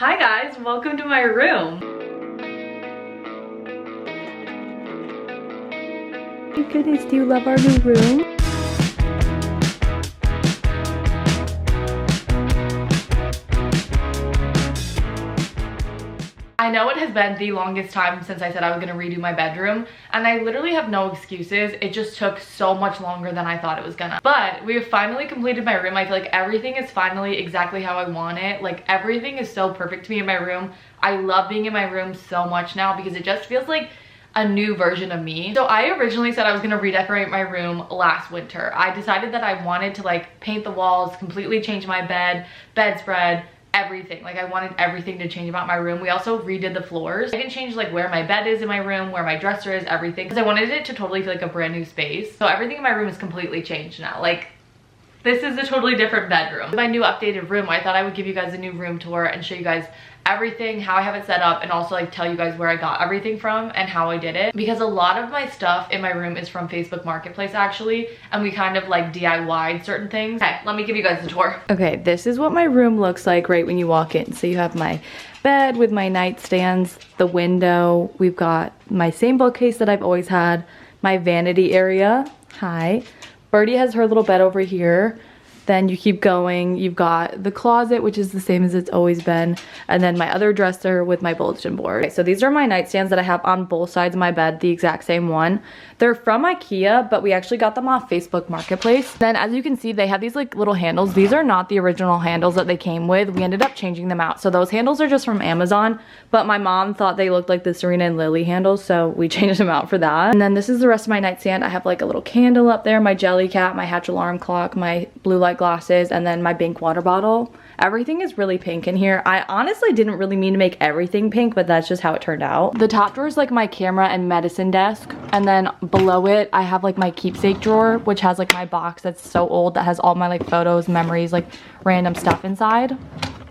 Hi guys, welcome to my room. Oh my goodness, do you love our new room? I know it has been the longest time since I said I was gonna redo my bedroom, and I literally have no excuses. It just took so much longer than I thought it was gonna. But we have finally completed my room. I feel like everything is finally exactly how I want it. Like everything is so perfect to me in my room. I love being in my room so much now because it just feels like a new version of me. So I originally said I was gonna redecorate my room last winter. I decided that I wanted to like paint the walls, completely change my bedspread, everything. Like I wanted everything to change about my room. We also redid the floors. I can change like where my bed is in my room, where my dresser is, everything, because I wanted it to totally feel like a brand new space. So everything in my room is completely changed now. Like this is a totally different bedroom. My new updated room, I thought I would give you guys a new room tour and show you guys everything, how I have it set up, and also like tell you guys where I got everything from and how I did it, because a lot of my stuff in my room is from Facebook Marketplace actually, and we kind of like DIY'd certain things. Okay, let me give you guys the tour. Okay, this is what my room looks like right when you walk in. So you have my bed with my nightstands, the window, we've got my same bookcase that I've always had, my vanity area. Hi. Birdie has her little bed over here. Then you keep going, you've got the closet, which is the same as it's always been, and then my other dresser with my bulletin board. Okay, so these are my nightstands that I have on both sides of my bed, the exact same one. They're from IKEA, but we actually got them off Facebook Marketplace. Then as you can see, they have these like little handles. These are not the original handles that they came with. We ended up changing them out. So those handles are just from Amazon, but my mom thought they looked like the Serena and Lily handles, so we changed them out for that. And then this is the rest of my nightstand. I have like a little candle up there, my jelly cat, my Hatch alarm clock, my blue light glasses, and then my Bink water bottle. Everything is really pink in here. I honestly didn't really mean to make everything pink, but that's just how it turned out. The top drawer is like my camera and medicine desk, and then below it I have like my keepsake drawer, which has like my box that's so old that has all my like photos, memories, like random stuff inside.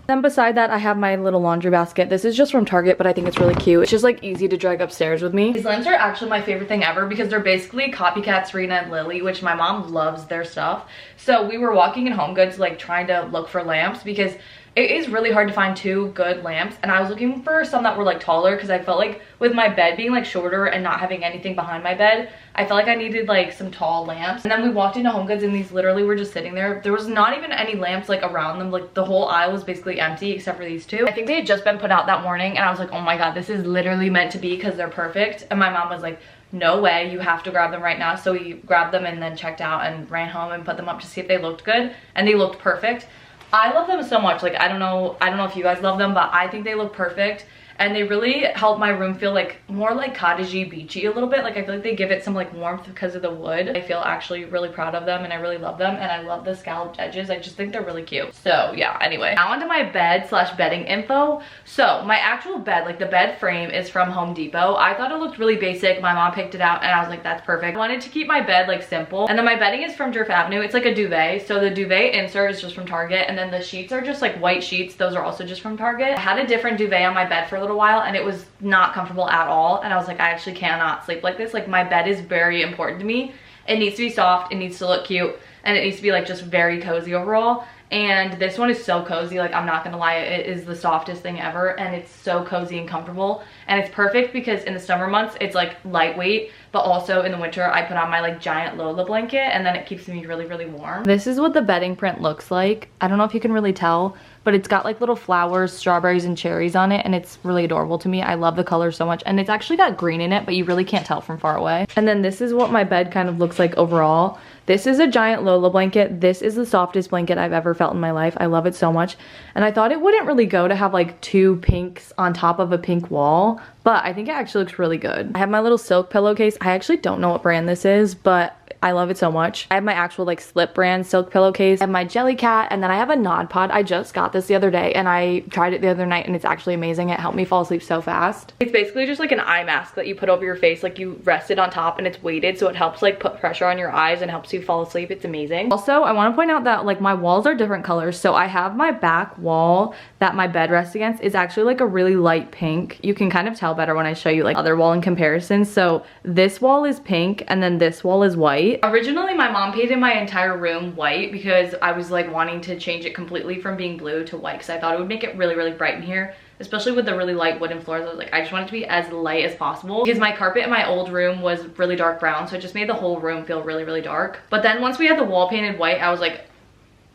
Then beside that I have my little laundry basket. This is just from Target, but I think it's really cute. It's just like easy to drag upstairs with me. These lamps are actually my favorite thing ever because they're basically copycat Serena and Lily, which my mom loves their stuff. So we were walking in Home Goods like trying to look for lamps because it is really hard to find two good lamps, and I was looking for some that were like taller because I felt like with my bed being like shorter and not having anything behind my bed, I felt like I needed like some tall lamps. And then we walked into Home Goods and these literally were just sitting there. There was not even any lamps like around them. Like the whole aisle was basically empty except for these two. I think they had just been put out that morning, and I was like, oh my god, this is literally meant to be because they're perfect. And my mom was like, no way, you have to grab them right now. So we grabbed them and then checked out and ran home and put them up to see if they looked good, and they looked perfect. I love them so much. Like I don't know if you guys love them, but I think they look perfect, and they really help my room feel like more like cottagey, beachy a little bit. Like I feel like they give it some like warmth because of the wood. I feel actually really proud of them, and I really love them, and I love the scalloped edges. I just think they're really cute. So yeah, anyway, now onto my bed slash bedding info. So my actual bed, like the bed frame, is from Home Depot. I thought it looked really basic. My mom picked it out and I was like, that's perfect. I wanted to keep my bed like simple. And then my bedding is from Drift Avenue. It's like a duvet. So the duvet insert is just from Target, and then the sheets are just like white sheets. Those are also just from Target. I had a different duvet on my bed for a little while, and it was not comfortable at all, and I was like, I actually cannot sleep like this. Like my bed is very important to me. It needs to be soft, it needs to look cute, and it needs to be like just very cozy overall. And this one is so cozy. Like I'm not gonna lie, it is the softest thing ever, and it's so cozy and comfortable, and it's perfect because in the summer months it's like lightweight, but also in the winter I put on my like giant Lola blanket, and then it keeps me really, really warm. This is what the bedding print looks like. I don't know if you can really tell, but it's got like little flowers, strawberries, and cherries on it, and it's really adorable to me. I love the color so much, and it's actually got green in it, but you really can't tell from far away. And then this is what my bed kind of looks like overall. This is a giant Lola blanket. This is the softest blanket I've ever felt in my life. I love it so much, and I thought it wouldn't really go to have like two pinks on top of a pink wall, but I think it actually looks really good. I have my little silk pillowcase. I actually don't know what brand this is, but I love it so much. I have my actual like Slip brand silk pillowcase. I have my Jelly Cat, and then I have a Nod Pod. I just got this the other day, and I tried it the other night, and it's actually amazing. It helped me fall asleep so fast. It's basically just like an eye mask that you put over your face. Like you rest it on top, and it's weighted, so it helps like put pressure on your eyes and helps you fall asleep. It's amazing. Also, I want to point out that like my walls are different colors. So I have my back wall that my bed rests against is actually like a really light pink. You can kind of tell better when I show you like other wall in comparison. So this wall is pink, and then this wall is white. white. Originally, my mom painted my entire room white because I was like wanting to change it completely from being blue to white because I thought it would make it really, really bright in here, especially with the really light wooden floors. I was like, I just want it to be as light as possible because my carpet in my old room was really dark brown, so it just made the whole room feel really, really dark. But then once we had the wall painted white, I was like,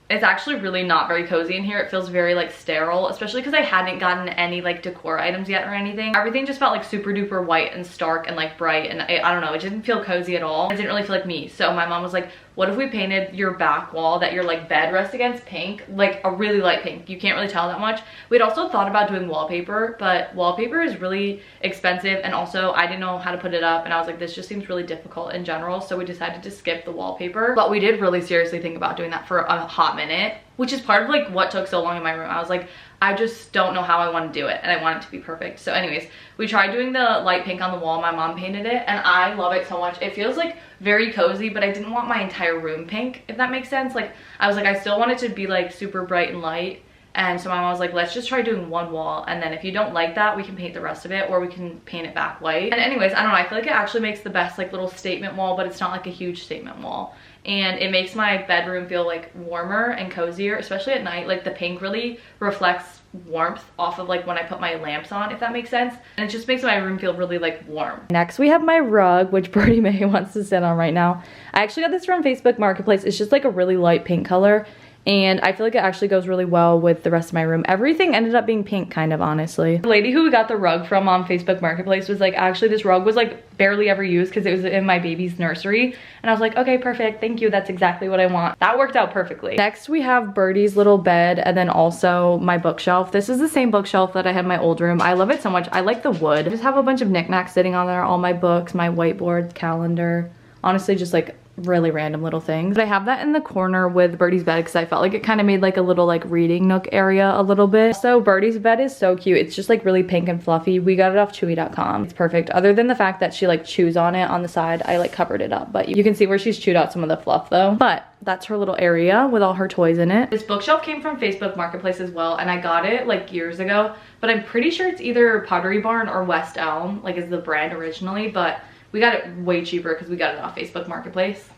it's actually really not very cozy in here. It feels very like sterile, especially because I hadn't gotten any like decor items yet or anything. Everything just felt like super duper white and stark and like bright, and I don't know, it didn't feel cozy at all. It didn't really feel like me. So my mom was like, what if we painted your back wall that your like bed rests against pink, like a really light pink? You can't really tell that much. We'd also thought about doing wallpaper, but wallpaper is really expensive, and also I didn't know how to put it up, and I was like, this just seems really difficult in general, so we decided to skip the wallpaper. But we did really seriously think about doing that for a hot minute, which is part of like what took so long in my room. I was like, I just don't know how I want to do it, and I want it to be perfect. So anyways, we tried doing the light pink on the wall. My mom painted it, and I love it so much. It feels like very cozy, but I didn't want my entire room pink, if that makes sense. Like, I was like, I still want it to be like super bright and light. And so my mom was like, let's just try doing one wall, and then if you don't like that, we can paint the rest of it, or we can paint it back white. And anyways, I don't know, I feel like it actually makes the best like little statement wall, but it's not like a huge statement wall. And it makes my bedroom feel like warmer and cozier, especially at night. Like the pink really reflects warmth off of like when I put my lamps on, if that makes sense. And it just makes my room feel really like warm. Next we have my rug, which Birdie May wants to sit on right now. I actually got this from Facebook Marketplace. It's just like a really light pink color, and I feel like it actually goes really well with the rest of my room. Everything ended up being pink, kind of, honestly. The lady who we got the rug from on Facebook Marketplace was like, actually this rug was like barely ever used because it was in my baby's nursery. And I was like, okay, perfect, thank you, that's exactly what I want. That worked out perfectly. Next we have Birdie's little bed, and then also my bookshelf. This is the same bookshelf that I had in my old room. I love it so much. I like the wood. I just have a bunch of knickknacks sitting on there, all my books, my whiteboard, calendar. Honestly, just like really random little things. But I have that in the corner with Birdie's bed because I felt like it kind of made like a little like reading nook area a little bit. So Birdie's bed is so cute. It's just like really pink and fluffy. We got it off Chewy.com. It's perfect. Other than the fact that she like chews on it on the side, I like covered it up, but you can see where she's chewed out some of the fluff though. But that's her little area with all her toys in it. This bookshelf came from Facebook Marketplace as well, and I got it like years ago, but I'm pretty sure it's either Pottery Barn or West Elm, like is the brand originally, but we got it way cheaper because we got it off Facebook Marketplace.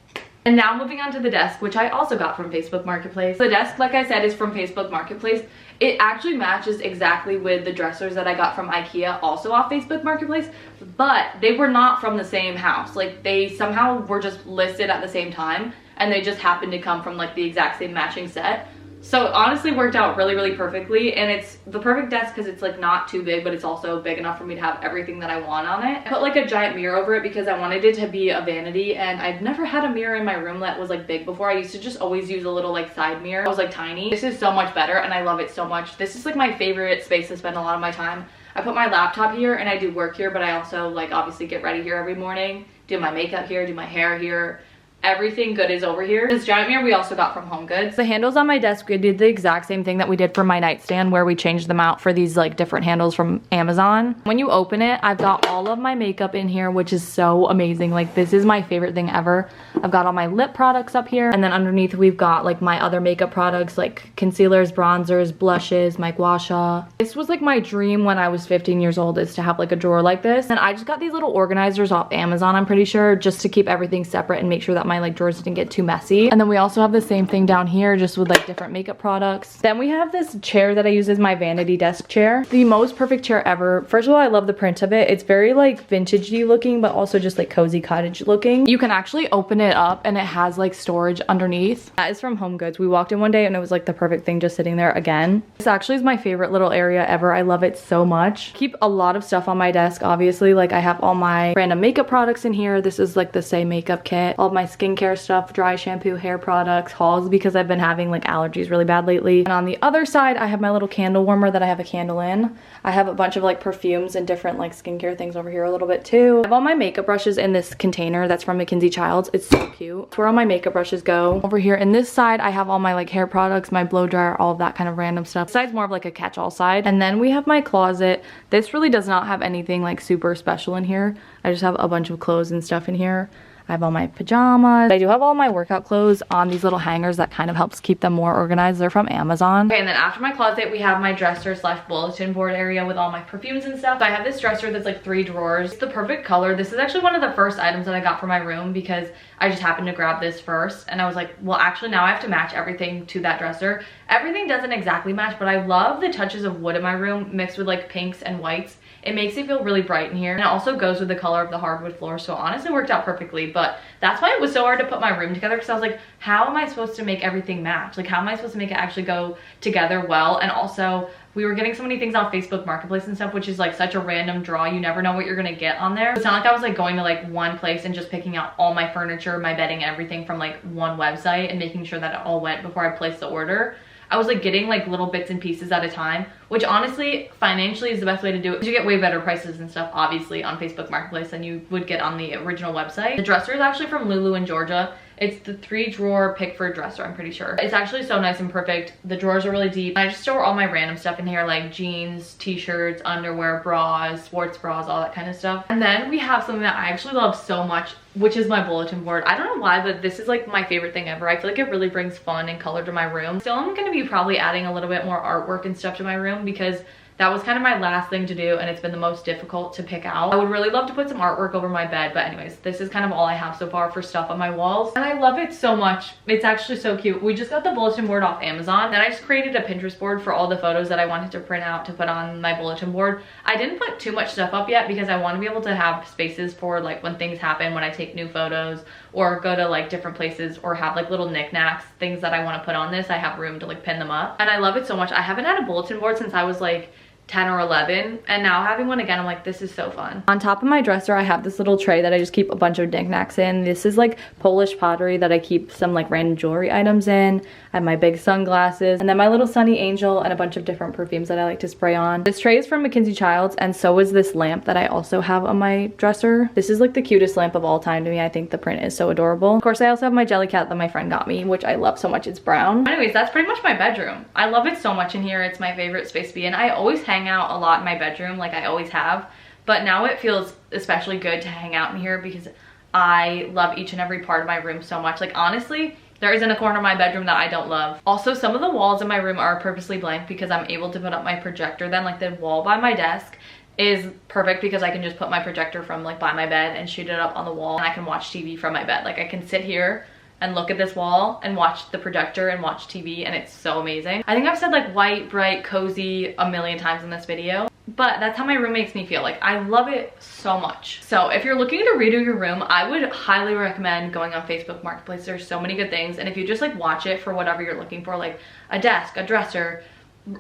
And now moving on to the desk, which I also got from Facebook Marketplace. The desk, like I said, is from Facebook Marketplace. It actually matches exactly with the dressers that I got from IKEA, also off Facebook Marketplace, but they were not from the same house. Like they somehow were just listed at the same time, and they just happened to come from like the exact same matching set. So it honestly worked out really, really perfectly, and it's the perfect desk because it's like not too big, but it's also big enough for me to have everything that I want on it. I put like a giant mirror over it because I wanted it to be a vanity, and I've never had a mirror in my room that was like big before. I used to just always use a little like side mirror. It was like tiny. This is so much better, and I love it so much. This is like my favorite space to spend a lot of my time. I put my laptop here and I do work here, but I also like obviously get ready here every morning, do my makeup here, do my hair here. Everything good is over here. This giant mirror we also got from HomeGoods. The handles on my desk, we did the exact same thing that we did for my nightstand, where we changed them out for these like different handles from Amazon. When you open it, I've got all of my makeup in here, which is so amazing. Like this is my favorite thing ever. I've got all my lip products up here, and then underneath we've got like my other makeup products like concealers, bronzers, blushes, my gua sha. This was like my dream when I was 15 years old, is to have like a drawer like this. And I just got these little organizers off Amazon, I'm pretty sure, just to keep everything separate and make sure that my like drawers didn't get too messy. And then we also have the same thing down here, just with like different makeup products. Then we have this chair that I use as my vanity desk chair. The most perfect chair ever. First of all, I love the print of it. It's very like vintagey looking, but also just like cozy cottage looking. You can actually open it up and it has like storage underneath. That is from HomeGoods. We walked in one day and it was like the perfect thing just sitting there again. This actually is my favorite little area ever. I love it so much. Keep a lot of stuff on my desk, obviously. Like I have all my random makeup products in here. This is like the Say makeup kit. All my skincare stuff, dry shampoo, hair products, hauls, because I've been having like allergies really bad lately. And on the other side, I have my little candle warmer that I have a candle in. I have a bunch of like perfumes and different like skincare things over here a little bit too. I have all my makeup brushes in this container that's from Mackenzie Childs. It's so cute. It's where all my makeup brushes go. Over here in this side, I have all my like hair products, my blow dryer, all of that kind of random stuff. This side's more of like a catch-all side. And then we have my closet. This really does not have anything like super special in here. I just have a bunch of clothes and stuff in here. I have all my pajamas. I do have all my workout clothes on these little hangers that kind of helps keep them more organized. They're from Amazon. Okay, and then after my closet, we have my dresser slash bulletin board area with all my perfumes and stuff. I have this dresser that's like 3 drawers. It's the perfect color. This is actually one of the first items that I got for my room because I just happened to grab this first. And I was like, well, actually now I have to match everything to that dresser. Everything doesn't exactly match, but I love the touches of wood in my room mixed with like pinks and whites. It makes it feel really bright in here, and it also goes with the color of the hardwood floor, so it honestly worked out perfectly. But that's why it was so hard to put my room together, because I was like, how am I supposed to make everything match? Like, how am I supposed to make it actually go together well? And also, we were getting so many things on Facebook Marketplace and stuff, which is like such a random draw. You never know what you're gonna get on there. It's not like I was like going to like one place and just picking out all my furniture, my bedding, everything from like one website and making sure that it all went before I placed the order. I was like getting like little bits and pieces at a time, which honestly, financially is the best way to do it. You get way better prices and stuff, obviously, on Facebook Marketplace than you would get on the original website. The dresser is actually from Lulu in Georgia. It's the 3-drawer Pickford dresser, I'm pretty sure. It's actually so nice and perfect. The drawers are really deep. I just store all my random stuff in here, like jeans, t-shirts, underwear, bras, sports bras, all that kind of stuff. And then we have something that I actually love so much, which is my bulletin board. I don't know why, but this is like my favorite thing ever. I feel like it really brings fun and color to my room. Still, I'm gonna be probably adding a little bit more artwork and stuff to my room because that was kind of my last thing to do, and it's been the most difficult to pick out. I would really love to put some artwork over my bed, but anyways, this is kind of all I have so far for stuff on my walls. And I love it so much. It's actually so cute. We just got the bulletin board off Amazon. Then I just created a Pinterest board for all the photos that I wanted to print out to put on my bulletin board. I didn't put too much stuff up yet because I want to be able to have spaces for like when things happen, when I take new photos or go to like different places or have like little knickknacks, things that I want to put on this. I have room to like pin them up. And I love it so much. I haven't had a bulletin board since I was like 10 or 11, and now having one again, I'm like, this is so fun. On top of my dresser, I have this little tray that I just keep a bunch of knickknacks in. This is like Polish pottery that I keep some like random jewelry items in. I have my big sunglasses, and then my little Sunny Angel and a bunch of different perfumes that I like to spray on. This tray is from Mackenzie Childs, and so is this lamp that I also have on my dresser. This is like the cutest lamp of all time to me. I think the print is so adorable. Of course, I also have my jelly cat that my friend got me, which I love so much. It's brown. Anyways, that's pretty much my bedroom. I love it so much in here. It's my favorite space to be in. I always hang out a lot in my bedroom, like I always have, but now it feels especially good to hang out in here because I love each and every part of my room so much. Like honestly, there isn't a corner of my bedroom that I don't love. Also, some of the walls in my room are purposely blank because I'm able to put up my projector. Then like the wall by my desk is perfect because I can just put my projector from like by my bed and shoot it up on the wall, and I can watch TV from my bed. Like I can sit here and look at this wall and watch the projector and watch TV, and it's so amazing. I think I've said like white, bright, cozy a million times in this video, but that's how my room makes me feel. Like I love it so much. So if you're looking to redo your room, I would highly recommend going on Facebook Marketplace. There's so many good things, and if you just like watch it for whatever you're looking for, like a desk, a dresser,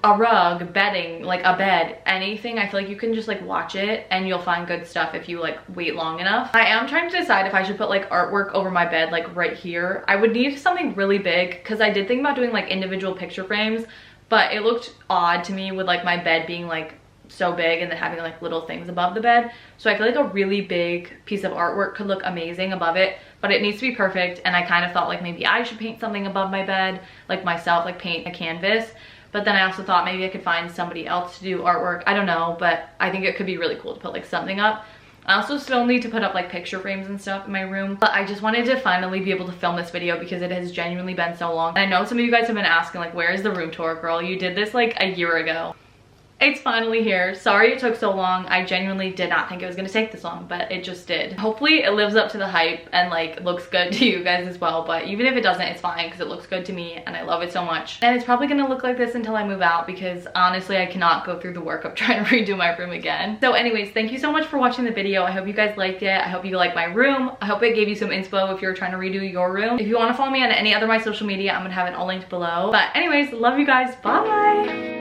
a rug, bedding, like a bed, anything, I feel like you can just like watch it and you'll find good stuff if you like wait long enough. I am trying to decide if I should put like artwork over my bed, like right here. I would need something really big because I did think about doing like individual picture frames, but it looked odd to me with like my bed being like so big and then having like little things above the bed. So I feel like a really big piece of artwork could look amazing above it, but it needs to be perfect. And I kind of thought like maybe I should paint something above my bed, like myself, like paint a canvas. But then I also thought maybe I could find somebody else to do artwork. I don't know, but I think it could be really cool to put like something up. I also still need to put up like picture frames and stuff in my room, but I just wanted to finally be able to film this video because it has genuinely been so long. And I know some of you guys have been asking like, where is the room tour, girl? You did this like a year ago. It's finally here. Sorry it took so long. I genuinely did not think it was gonna take this long, but it just did. Hopefully it lives up to the hype and like looks good to you guys as well, but even if it doesn't, it's fine because it looks good to me and I love it so much. And it's probably gonna look like this until I move out because honestly I cannot go through the work of trying to redo my room again. So anyways, thank you so much for watching the video. I hope you guys liked it. I hope you like my room. I hope it gave you some inspo if you're trying to redo your room. If you want to follow me on any other of my social media, I'm gonna have it all linked below. But anyways, love you guys. Bye.